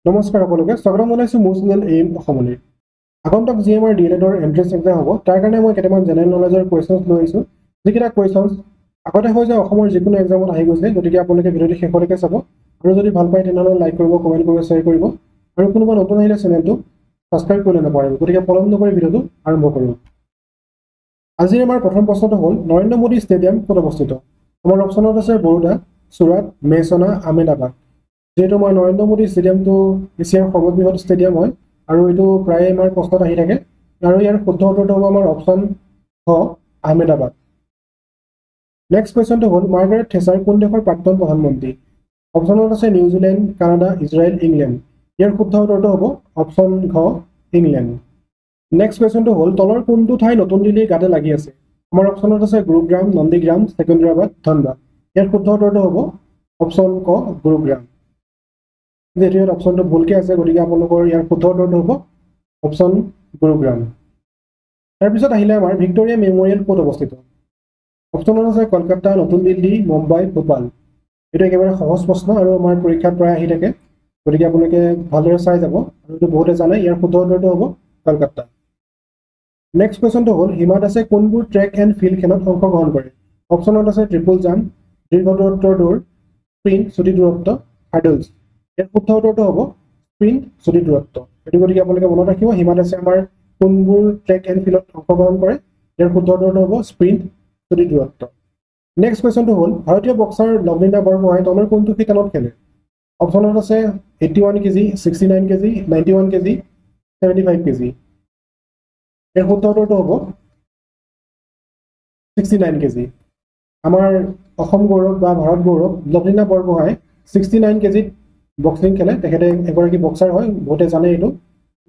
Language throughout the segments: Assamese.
নমস্কাৰ সকলোকে স্বাগতম জনাইছোঁ মোৰ চেনেল এইম অসমলৈ। আগন্তুক যি আমাৰ ডিএলএডৰ এন্ট্ৰেন্স এক্সাম হ'ব তাৰ কাৰণে মই কেইটামান জেনেৰেল নলেজৰ কুৱেশ্যনছ লৈ আহিছোঁ, যিকেইটা কুৱেশ্যনছ আগতে হৈ যায় অসমৰ যিকোনো এক্সামত আহি গৈছে। গতিকে আপোনালোকে ভিডিঅ'টো শেষলৈকে চাব আৰু যদি ভাল পায় তেনেহ'লে লাইক কৰিব, কমেণ্ট কৰিব, শ্বেয়াৰ কৰিব আৰু কোনোবা নতুন আহিলে চেনেলটো ছাবস্ক্ৰাইব কৰি ল'ব পাৰিব। গতিকে পলম নকৰি ভিডিঅ'টো আৰম্ভ কৰোঁ। আজিৰ আমাৰ প্ৰথম প্ৰশ্নটো হ'ল নৰেন্দ্ৰ মোদী ষ্টেডিয়াম ক'ত অৱস্থিত? আমাৰ অপশ্যনত আছে বৰোদা, চুৰাট, মেহছানা, আহমেদাবাদ। যিহেতু মই নৰেন্দ্ৰ মোদী ষ্টেডিয়ামটো এছিয়াৰ সৰ্ববৃহৎ ষ্টেডিয়াম হয় আৰু এইটো প্ৰায়ে আমাৰ প্ৰশ্নত আহি থাকে আৰু ইয়াৰ শুদ্ধ উত্তৰটো হ'ব আমাৰ অপশ্যন খ আহমেদাবাদ। নেক্সট কুৱেশ্যনটো হ'ল মাৰ্গাৰেট থেচাৰ কোন দেশৰ প্ৰাক্তন প্ৰধানমন্ত্ৰী? অপশ্যনত আছে নিউজিলেণ্ড, কানাডা, ইজৰাইল, ইংলেণ্ড। ইয়াৰ শুদ্ধ উত্তৰটো হ'ব অপশ্যন ঘ ইংলেণ্ড। নেক্সট কুৱেশ্যনটো হ'ল তলৰ কোনটো ঠাই নতুন দিল্লীৰ গাতে লাগি আছে? আমাৰ অপশ্যনত আছে গুৰুগ্ৰাম, নন্দীগ্ৰাম, ছেকেন্দ্ৰাবাদ, ধনবাদ। ইয়াৰ শুদ্ধ উত্তৰটো হ'ব অপশ্যন ক গুৰুগ্ৰাম। যিহেতু ইয়াত অপশ্যনটো ভুলকৈ আছে গতিকে আপোনালোকৰ ইয়াৰ শুদ্ধ উত্তৰটো হ'ব অপশ্যন গুৰুগ্ৰাম। তাৰপিছত আহিলে আমাৰ ভিক্টোৰিয়া মেম'ৰিয়েল ক'ত অৱস্থিত? অপশ্যনত আছে কলকাতা, নতুন দিল্লী, মুম্বাই, ভূপাল। এইটো একেবাৰে সহজ প্ৰশ্ন আৰু আমাৰ পৰীক্ষাত প্ৰায় আহি থাকে, গতিকে আপোনালোকে ভালদৰে চাই যাব আৰু এইটো বহুতে জানে। ইয়াৰ শুদ্ধ উত্তৰটো হ'ব কলকাতা। নেক্সট কুৱেশ্যনটো হ'ল হিমা দাসে কোনবোৰ ট্ৰেক এণ্ড ফিল্ড খেলত অংশগ্ৰহণ কৰে? অপশ্যনত আছে ট্ৰিপল জাম্প, দীৰ্ঘ দূৰত্বৰ দৌৰ, স্প্ৰিণ্ট, চুটি দূৰত্ব, হাৰ্ডলছ। ইয়াৰ শুদ্ধ উত্তৰটো হ'ব স্প্ৰিণ্ট, চুটি দূৰত্ব। এইটো গতিকে আপোনালোকে মনত ৰাখিব হিমা দাসে আমাৰ কোনবোৰ ট্ৰেক এণ্ড ফিল্ডত অংশগ্ৰহণ কৰে। ইয়াৰ শুদ্ধ উত্তৰটো হ'ব স্প্ৰিণ্ট, চুটি দূৰত্ব। নেক্সট কুৱেশ্যনটো হ'ল ভাৰতীয় বক্সাৰ লভলীনা বৰগোহাঁই তলৰ কোনটো শিতানত খেলে? অপশ্যনত আছে 81 কেজি, 69 কেজি, 91 কেজি, 75 কেজি। ইয়াৰ শুদ্ধ উত্তৰটো হ'ব 69 কেজি। আমাৰ অসম গৌৰৱ বা ভাৰত গৌৰৱ লভলীনা বৰগোহাঁই 69 কেজিত বক্সিং খেলে। তেখেতে এগৰাকী বক্সাৰ হয়, বহুতে জানে এইটো।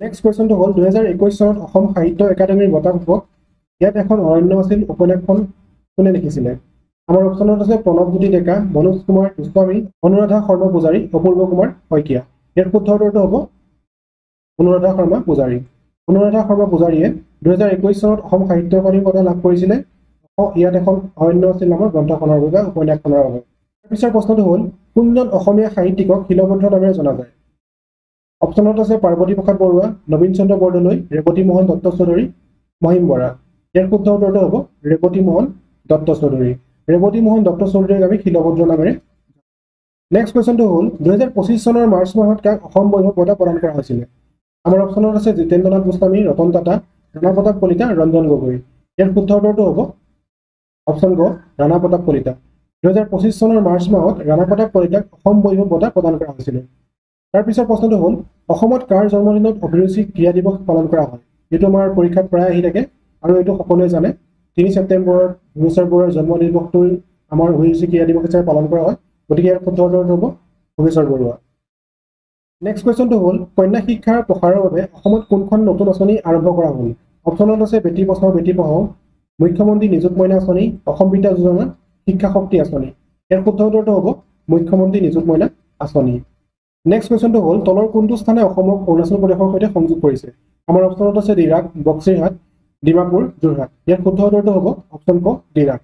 নেক্সট কুৱেশ্যনটো হ'ল 2021 চনত অসম সাহিত্য একাডেমীৰ বঁটা ঘোষক। ইয়াত এখন অৰণ্য আছিল, উপন্যাসখন কোনে লিখিছিলে? আমাৰ অপশ্যনত আছে প্ৰণৱজ্যোতি ডেকা, মনোজ কুমাৰ গোস্বামী, অনুৰাধা শৰ্মা পূজাৰী, অপূৰ্ব কুমাৰ শইকীয়া। ইয়াৰ শুদ্ধ উত্তৰটো হ'ব অনুৰাধা শৰ্মা পূজাৰী। অনুৰাধা শৰ্মা পূজাৰীয়ে 2021 চনত অসম সাহিত্য একাডেমী বঁটা লাভ কৰিছিলে। ইয়াত এখন অৰণ্য আছিল আমাৰ গ্ৰন্থখনৰ বাবে, উপন্যাসখনৰ বাবে। তাৰপিছৰ প্ৰশ্নটো হ'ল কোনজন অসমীয়া সাহিত্যিকক শিলভদ্ৰ নামেৰে জনা যায়? অপশ্যনত আছে পাৰ্বতী প্ৰসাদ বৰুৱা, নবীন চন্দ্ৰ বৰদলৈ, ৰেৱতী মোহন দত্ত চৌধুৰী, মহিম বৰা। ইয়াৰ শুদ্ধ উত্তৰটো হ'ব ৰেৱতী মোহন দত্ত চৌধুৰী। ৰেৱতী মোহন দত্ত চৌধুৰীক আমি শিলভদ্ৰ নামেৰে। নেক্সট কুৱেশ্যনটো হ'ল 2025 চনৰ মাৰ্চ মাহত কাক অসম বৈভৱ বঁটা প্ৰদান কৰা হৈছিলে? আমাৰ অপশ্যনত আছে জিতেন্দ্ৰনাথ গোস্বামী, ৰতন টাটা, ৰাণা প্ৰতাপ কলিতা, ৰঞ্জন গগৈ। ইয়াৰ শুদ্ধ উত্তৰটো হ'ব অপশ্যন গ ৰাণা প্ৰতাপ কলিতা। 2025 চনৰ মাৰ্চ মাহত ৰাণা প্ৰতাপ কলিতাক অসম বৈভৱ বঁটা প্ৰদান কৰা হৈছিলে। তাৰপিছৰ প্ৰশ্নটো হ'ল অসমত কাৰ জন্মদিনত অভিৰুচি ক্ৰীড়া দিৱস পালন কৰা হয়? এইটো আমাৰ পৰীক্ষাত প্ৰায় আহি থাকে আৰু এইটো সকলোৱে জানে। 3 ছেপ্টেম্বৰত ভোগেশ্বৰ বৰুৱাৰ জন্ম দিৱসটো আমাৰ অভিৰুচি ক্ৰীড়া দিৱস হিচাপে পালন কৰা হয়, গতিকে ইয়াৰ শুদ্ধ উত্তৰটো হ'ব ভোগেশ্বৰ বৰুৱা। নেক্সট কুৱেশ্যনটো হ'ল কন্যা শিক্ষাৰ প্ৰসাৰৰ বাবে অসমত কোনখন নতুন আঁচনি আৰম্ভ কৰা হ'ল? অপশ্যনত আছে বেটী বচাও বেটী পঢ়াও, মুখ্যমন্ত্ৰী নিযুত মইনা আঁচনি, অসম বিদ্যা যোজনা, শিক্ষা শক্তি আঁচনি। ইয়াৰ শুদ্ধ উত্তৰটো হ'ব মুখ্যমন্ত্ৰী নিযুত মইনা আঁচনি। নেক্সট কুৱেশ্যনটো হ'ল তলৰ কোনটো স্থানে অসমক অৰুণাচল প্ৰদেশৰ সৈতে সংযোগ কৰিছে? আমাৰ অপশ্যনত আছে ডিৰাক, বক্সিৰহাট, ডিমাপুৰ, যোৰহাট। ইয়াৰ শুদ্ধ উত্তৰটো হ'ব অপশ্যন ক ডিৰাক।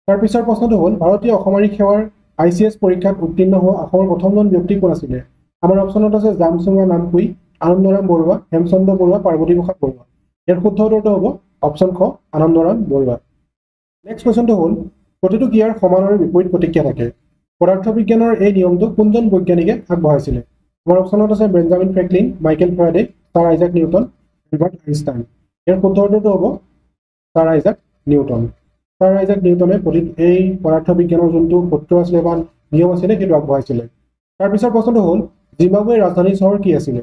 তাৰপিছৰ প্ৰশ্নটো হ'ল ভাৰতীয় অসামৰিক সেৱাৰ ICS পৰীক্ষাত উত্তীৰ্ণ হোৱা অসমৰ প্ৰথমজন ব্যক্তি কোন আছিলে? আমাৰ অপশ্যনত আছে জামচুঙা নামকুই, আনন্দৰাম বৰুৱা, হেমচন্দ্ৰ বৰুৱা, পাৰ্বতী প্ৰসাদ বৰুৱা। ইয়াৰ শুদ্ধ উত্তৰটো হ'ব অপশ্যন খ আনন্দৰাম বৰুৱা। নেক্সট কুৱেশ্যনটো হ'ল প্ৰতিটো ক্ৰিয়াৰ সমান আৰু বিপৰীত প্ৰতিক্ৰিয়া থাকে। পদাৰ্থ বিজ্ঞানৰ এই নিয়মটো কোনজন বৈজ্ঞানিকে আগবঢ়াইছিলে? আমাৰ অপশ্যনত আছে Benjamin Franklin, Michael Faraday, sir Isaac Newton, Albert Einstein. ইয়াৰ শুদ্ধ উত্তৰটো হ'ব sir Isaac Newton. Sir Isaac নিউটনে এই পদাৰ্থ বিজ্ঞানৰ যোনটো সূত্ৰ আছিলে বা নিয়ম আছিলে সেইটো আগবঢ়াইছিলে। তাৰপিছৰ প্ৰশ্নটো হ'ল জিম্বাবৱেৰ ৰাজধানী চহৰ কি আছিলে?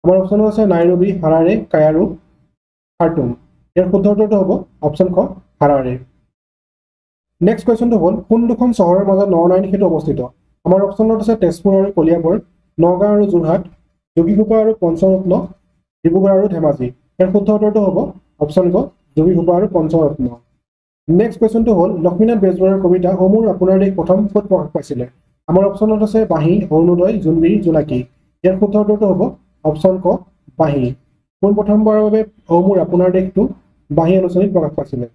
আমাৰ অপশ্যনত আছে নাইৰোবি, হাৰাৰে, কায়াৰো, খাৰ্টুম। ইয়াৰ শুদ্ধ উত্তৰটো হ'ব অপশ্যন খ হাৰাৰে। নেক্সট কুৱেশ্যনটো হ'ল কোন দুখন চহৰৰ মাজত নৰনাৰায়ণ সেতু অৱস্থিত? আমাৰ অপশ্যনত আছে তেজপুৰ আৰু কলিয়াবৰ, নগাঁও আৰু যোৰহাট, যোগীঘোপা আৰু পঞ্চৰত্ন, ডিব্ৰুগড় আৰু ধেমাজি। ইয়াৰ শুদ্ধ উত্তৰটো হ'ব অপশ্যন ক যোগীঘোপা আৰু পঞ্চৰত্ন। নেক্সট কুৱেশ্যনটো হ'ল লক্ষ্মীনাথ বেজবৰুৱাৰ কবিতা অ মোৰ আপোনাৰ দেশ প্ৰথম ক'ত প্ৰকাশ পাইছিলে? আমাৰ অপশ্যনত আছে বাঁহী, অৰুণোদয়, জোনবিৰি, জোনাকী। ইয়াৰ শুদ্ধ উত্তৰটো হ'ব অপশ্যন ক বাঁহী। পোনপ্ৰথমবাৰৰ বাবে অ মোৰ আপোনাৰ দেশটো বাঁহী আলোচনীত প্ৰকাশ পাইছিলে।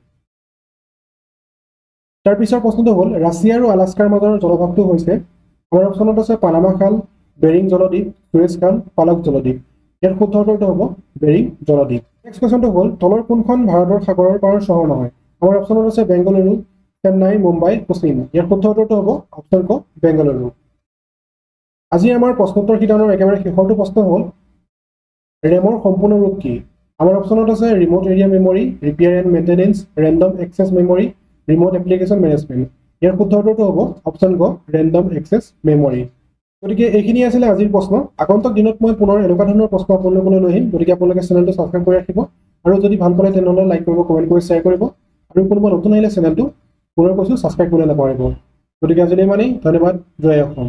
তাৰপিছৰ প্ৰশ্নটো হ'ল ৰাছিয়া আৰু আলাস্কাৰ মাজৰ জলভাগটো হৈছে? আমাৰ অপশ্যনত আছে পানামা খাল, বেৰিং জলদ্বীপ, সুয়েজ খাল, ফালক জলদ্বীপ। ইয়াৰ শুদ্ধ উত্তৰটো হ'ব বেৰিং জলদ্বীপ। নেক্সট কুৱেশ্যনটো হ'ল তলৰ কোনখন ভাৰতৰ সাগৰৰ পাৰৰ চহৰ নহয়? আমাৰ অপশ্যনত আছে বেংগালুৰু, চেন্নাই, মুম্বাই, কোচিন। ইয়াৰ শুদ্ধ উত্তৰটো হ'ব অপশ্যন ক বেংগালুৰু। আজি আমাৰ প্ৰশ্নোত্তৰ শিতানৰ একেবাৰে শেষৰটো প্ৰশ্ন হ'ল ৰেমৰ সম্পূৰ্ণ ৰূপ কি? আমাৰ অপশ্যনত আছে remote area memory, repair and maintenance, random access memory, remote application management. ইয়াৰ শুদ্ধ উত্তৰটো হ'ব অপশ্যন ক ৰেণ্ডম এক্সেছ মেমৰি। গতিকে এইখিনি আছিলে আজিৰ প্ৰশ্ন। আগন্তুক দিনত মই পুনৰ এনেকুৱা ধৰণৰ প্ৰশ্ন আপোনালোকলৈ লৈ আহিম। গতিকে আপোনালোকে চেনেলটো ছাবস্ক্ৰাইব কৰি ৰাখিব আৰু যদি ভাল পালে তেনেহ'লে লাইক কৰিব, কমেণ্ট কৰি শ্বেয়াৰ কৰিব আৰু কোনোবা নতুন আহিলে চেনেলটো পুনৰ কৈছোঁ ছাবস্ক্ৰাইব কৰিবলৈ নাপাহৰিব। গতিকে আজিলৈ ইমানেই। ধন্যবাদ। জয় অসম।